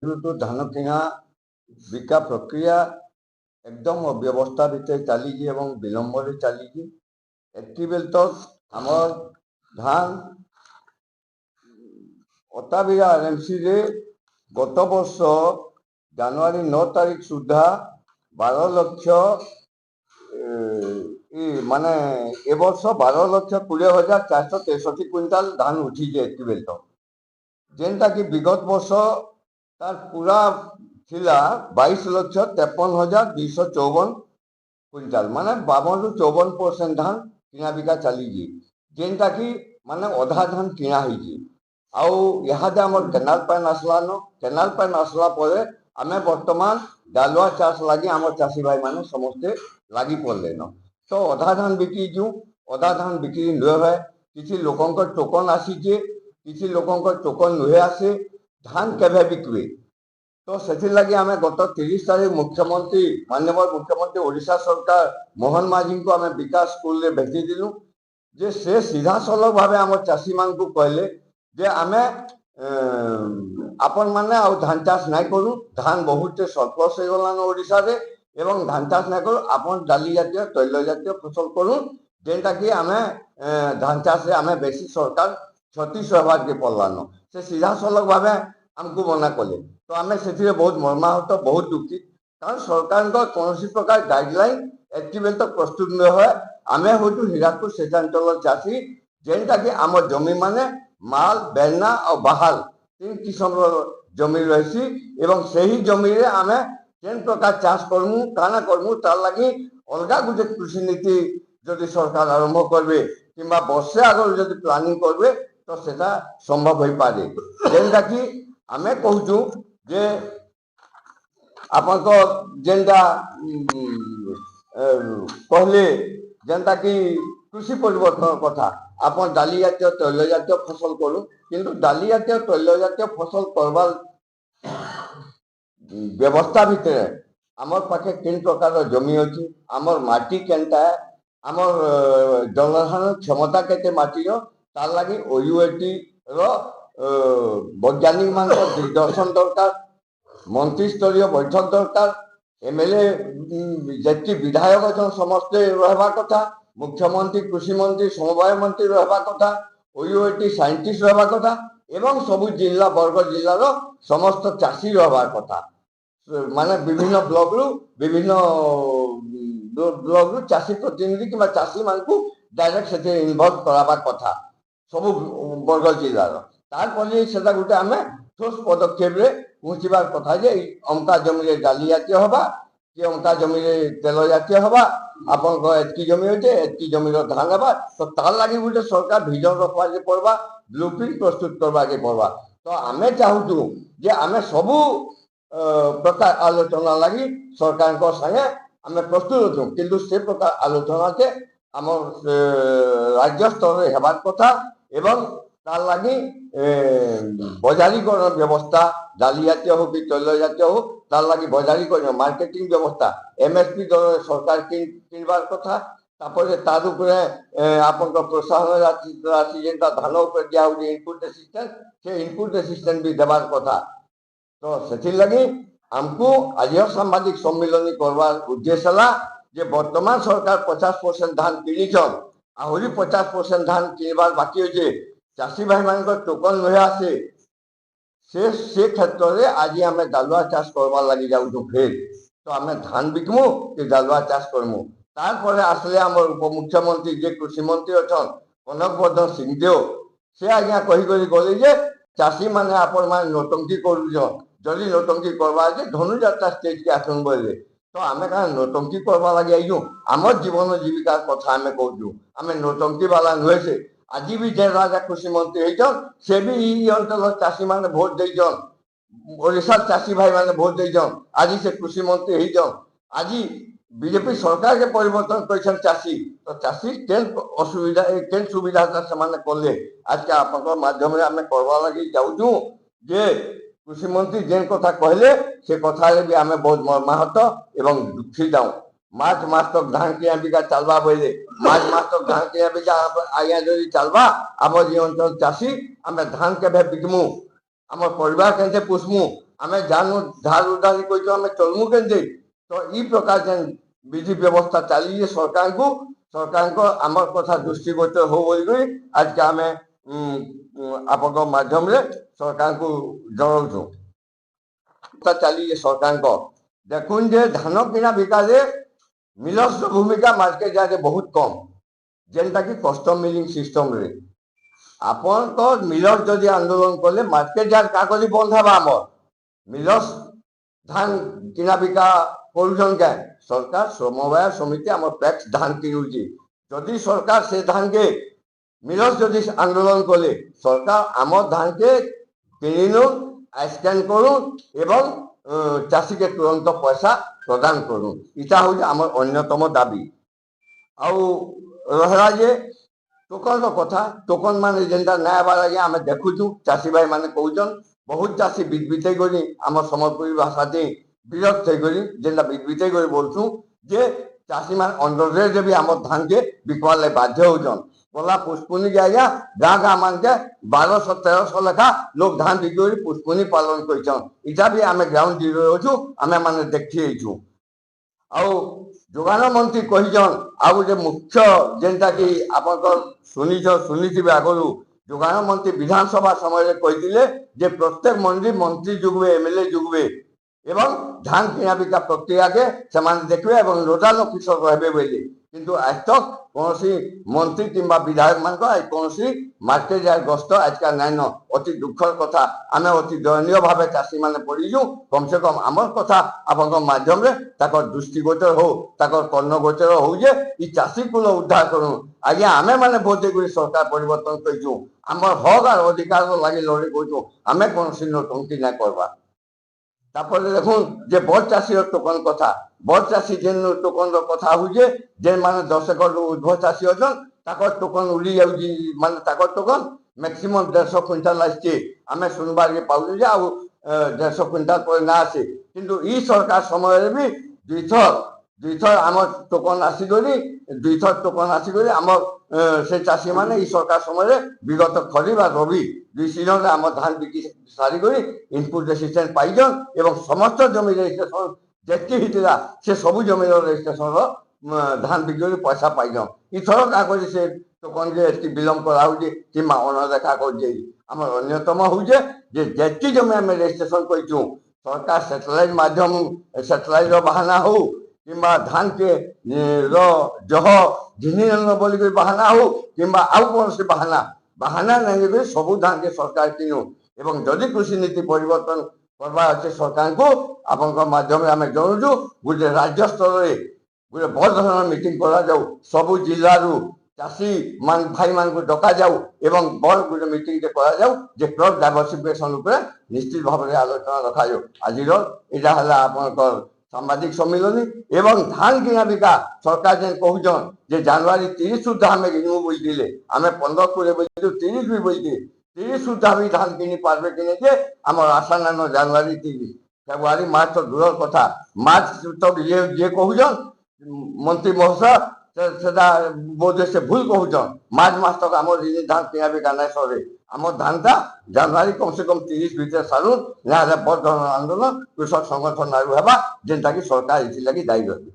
तो धान किणा बिका प्रक्रिया एकदम अव्यवस्था भितर चली विलंब चली एति बेल तक आमर धान अताबिरा आरएमसी रे गत वर्ष जानुआरी 9 तारीख सुधा 12 लक्ष माने ए वर्ष 12,20,463 क्विंटाल धान उठी एति बेल तक जेनटा कि विगत वर्ष तार पूरा थिला 22,53,254 क्विंटाल माने 52 ରୁ 54% धान किना बिका चली जेनटा कि माने अधा धान किना ही आउ इहादे आमर canal pan Aslan canal pan आसला परे आमे वर्तमान डालुआ चाष लगी आमर चाषी भाई माने समस्ते लगी पड़लेन तो अधा धान बिकी जू अधा धान बिक्री नुहे है किसी लोकंक टोकन आसीचे किसी लोकंक टोकन नुहे आसे धान केबे बिकवे तो से लगी आम गत 30 तारीख मुख्यमंत्री माननीय मुख्यमंत्री ओडिशा सरकार मोहन माझी को आम विकास स्कूल रे भेटी दिलु जे से सीधा सलख भाव आम चाषी मान को कहले जे आमे आपण माने आ धान चाष नाई करू धान बहुत सरप्लस हो गलान ओडिशा रे एवं धान चाष नाई करू आपण डाली जातीय तैल जातीय फसल करू जेनटा कि आमे धान चाष रे आमे बेसी सरकार क्षति सहबार के पड़लान से सीधा सलख भाव आमको मना कले तो आम से बहुत मर्माहत बहुत दुखी कारण सरकार कौन प्रकार गाइडलाइन एति बेल तक प्रस्तुत न हुए आम हूँ हीरापुर सेचांचल चाषी जेनटा कि आम जमी माने माल बेलना और बाहाल 3 किस्म जमी रही एवं से ही जमी रे आम केन प्रकार चाष करमु काना करमु तार लगी अलग गोटे कृषि नीति जदि सरकार आरंभ करबे किंबा वर्षे आगर जदि प्लानिंग करबे तो सेटा संभव हो पारे जेनटा कि आमे कहूँ जे आपन जेनटा कहले जेनटा कि कृषि परिवर्तन कथा आपन डाली जातीय तैल जातीय फसल करूँ किंतु डाली जातीय तैल जातीय फसल करवार व्यवस्था भितर आमर पाखे केन प्रकार जमी अच्छी आमर माटी केनटा आमर जलधारण क्षमता केते माटीर तार लगी ओयूएटी रो वैज्ञानिक मान दिग्दर्शन दरकार मंत्री स्तरीय बैठक दरकार एमएलए जी विधायक अच्छा समस्ते रहा कथा मुख्यमंत्री कृषि मंत्री समवाय मंत्री रहा कथा ओयूएटी साइंटिस्ट रहा कथा एवं सबु जिला बरगढ़ जिलार समस्त चाषी रहा कथा माने विभिन्न ब्लॉक रु विभिन्न ब्लॉक रु चाषी प्रतिनिधि कि चाषी मान को डायरेक्ट से इनवल्व करावा कथा सबु बरगढ़ जिलार तारपरे सेटा गोटे आम ठोस पदक्षेप पहुँचबार कथा जे अमका जमी डाली जातीय हवा कि अमका जमी तेल जातीय हवा आपन एतकी जमी अच्छे एतकी जमी धान हवा तो तार लगी गोटे सरकार विजन रखवा के पड़वा ब्लूप्रिंट प्रस्तुत करवा के पड़वा तो आमे चाहूँ जे आमे सबू प्रकार आलोचना लगी सरकार संगे आमे प्रस्तुत अच्छु किंतु से प्रकार आलोचना के आम राज्य स्तर में हेबार कथा एवं तार लगी बजारीकरण व्यवस्था डाली जातीय हो कि तैल जातीय हो तार लगी बजारीकरण मार्केटिंग व्यवस्था एमएसपी दर सरकार किनबार कथा तार उपरे आपन प्रोत्साहन राशि जेनटा धान उपर दिया इनपुट असिस्टेंट से इनपुट असिस्टेंट भी देवार कथा तो से लगी आमको आज सांबादिक सम्मिलन करवार उद्देश्य है जे वर्तमान सरकार 50% धान किनीचन आहरी 50% धान किनबार बाकी अच्छे चाषी भाई मान टोकन नुहे आसे से क्षेत्र में आज आम डालुआ चाष करवार लगी जाऊँ फेर तो आम धान बिकमु कि डालुआ चाष करमु तार आसले आम उपमुख्यमंत्री जे कृषि मंत्री अच्छा कनक वर्धन सिंहदेव से आज्ञा कही गले जे चाषी मैंने आपण मैंने नौटंकी कर जदि नौटंकी करवा धनुजात्रा स्टेज के आसन बोले तो आम क्या नौटंकी करवा लगे आईजु आम जीवन जीविका कथा आम कहूँ आम नौटंकी वाला नुहे से आज भी जे राजा कृषि मंत्री होइछन से भी ई अंचल चाषी माने भोट देइछन ओडिशा चाषी भाई माने भोट देइछन आज से कृषि मंत्री होइछन आज बीजेपी सरकार के परिवर्तन करिछन चाषी तो चाषी केन असुविधा केन सुविधा से माने करले आज के आपन माध्यम रे आमे करवा लगी जाउछु जे कृषि मंत्री जेन कथा कहले से कथा रे भी आमे बहुत मर्माहत एवं दुखी जाऊ मार्च मास तक धान किया बिका चलवा बोले मार्च मास तक धान किया बिका आज्ञा जदि चलवा आम जी अंचल चाषी आम धान के बिकमु आम परिवार के पोषमु आमे जानू धार उधारी कही आम चलमु के तो ई प्रकार जेन विधि व्यवस्था चली सरकार को आम कथा दृष्टिगोचर हो आज के आम आप माध्यम सरकार को जनाऊँ चली सरकार को देखुन जे धान किना बिकारे मिलर्स भूमिका मार्केट जाए बहुत कम जेनटा कि कस्टम मिलिंग सिस्टम रे आपन तो मिलर्स जदि आंदोलन कले मार्केट यार्ड का बंद है आम मिलर्स धान किना बिका कर सरकार समवाय समिति आम पैक्स धान किनुची जदि सरकार से धान के मिलर्स जदि आंदोलन कले सरकार आम धान के किनु स्कैन करूँ चाषी के तुरंत पैसा प्रदान करूँ इटा हूँ आम अन्यतम दाबी आहा जे टोकन कथा टोकन मान जेनटा ना आवार आगे आम देखुचु चाषी भाई मैंने कहन बहुत चाषी बितबिते गरी आम सम्बलपुरी भाषा दे विरक्त गरी जेनटा बितबिते गरी बोलूँ जे चाषी मान अंडर भी आम धान के बिकवार बाध्य होचन बोला पुष्पुनी के आज्ञा गाँ गाँ मान के 1200-1300 लेखा लोग धान बिकी पुष्पुनी पालन कर इटा भी आम ग्राउंड जीरो अच्छु आम मैंने देखी जोगान मंत्री कहीजन आउ जे मुख्य जेनटा कि आप शुणी आगु जोगान मंत्री विधानसभा समय कही जे प्रत्येक मंत्री जुगवे एमएलए जुगवे एवं धान किना बिका प्रक्रिया के देखिए नोडाल अफिसर रहे बोली किंतु आज तक कौन मंत्री किंबा विधायक मान कौन मार्केट यार्ड गस्त आजकल नाइन अति दुखर कथा आम अति दयनीय भाव चाषी मैंने पड़ीजु कम से कम आम कथा आप माध्यम दृष्टिगोचर हो कर्णगोचर हो जे चाषी कूल उद्धार करूँ आज्ञा आम मैंने भोट दे सरकार परिवर्तन करूँ आम हक और अधिकार लगे लड़े कहूँ आम कौन नौटंकी ना करवा देखुन जे बड़ चाषी टोकन कथा बड़ चाषी जेन टोकन कथा हूँ जेन मान 10 एकड़ ऊर्ध्व चाषी अच्छा टोकन उड़ी जाऊँगी माने टोकन मैक्सिमम 150 क्विंटाल आसचे आम सुनबार के पाऊँ 150 क्विंटाल पर ना आसे किंतु ई सरकार समय भी दुईथर आम टोकन आसिगली दुईथर टोकन आसिगली आम से चाषी मैंने सरकार समय विगत खरीफ और रवि दुई सीजन आम धान बिकी सारी इनपुट रेसिस्टेंस पाइजन एवं समस्त जमी रेजिस्ट्रेशन जेति होता से सबू जमी रेजिस्ट्रेशन धान बिकी पैसा पाइजन इथर क्या से टोकन के विलम्ब कराऊ कि अणदेखा कर अन्यतम हूँ जेति जमी आम रेजिस्ट्रेशन करूँ सरकार सैटेलाइट माध्यम सैटेलाइट बहाना हो कि धान के जह घिनी बोलिक बहाना हो कि आउ कौन से बहाना नहीं सबू धान के सरकार किनु एवं जदि कृषि नीति परिवर्तन करवा अच्छे सरकार को आप माध्यम आम जनाऊँ गोटे राज्य स्तर में गोटे बड़ धरण मीटिंग करा सबू जिलू चाषी मान भाई मान को डका जाऊ एवं बड़ गोटे मीटिंग करा जे क्रॉप डाइवर्सिफिकेशन निश्चित भाव में आलोचना रखा आज यहाँ आप सांबादिक सम्मिलन एवं धान किना बिका सरकार जेन कहून जे जनवरी 30 सुधा आम घिनू बोलते आम 15-20 बोलते 30 भी बोलते 30 सुधा भी धान किनी पार्बे कि आम आशा नान जनवरी 30 फेब्रुआरी मार्च तो दूर कथा मार्च तक ये कहून मंत्री महोदय बोधे से भूल कहून मार्च मास तक आम धान किना बिका ना सरे आम धान टा जनवरी कम से कम 30 भितर सारू ना बड़ धरण आंदोलन कृषक संगठन आरु हेबा जेनटा कि सरकार इथि लगी दायी रही।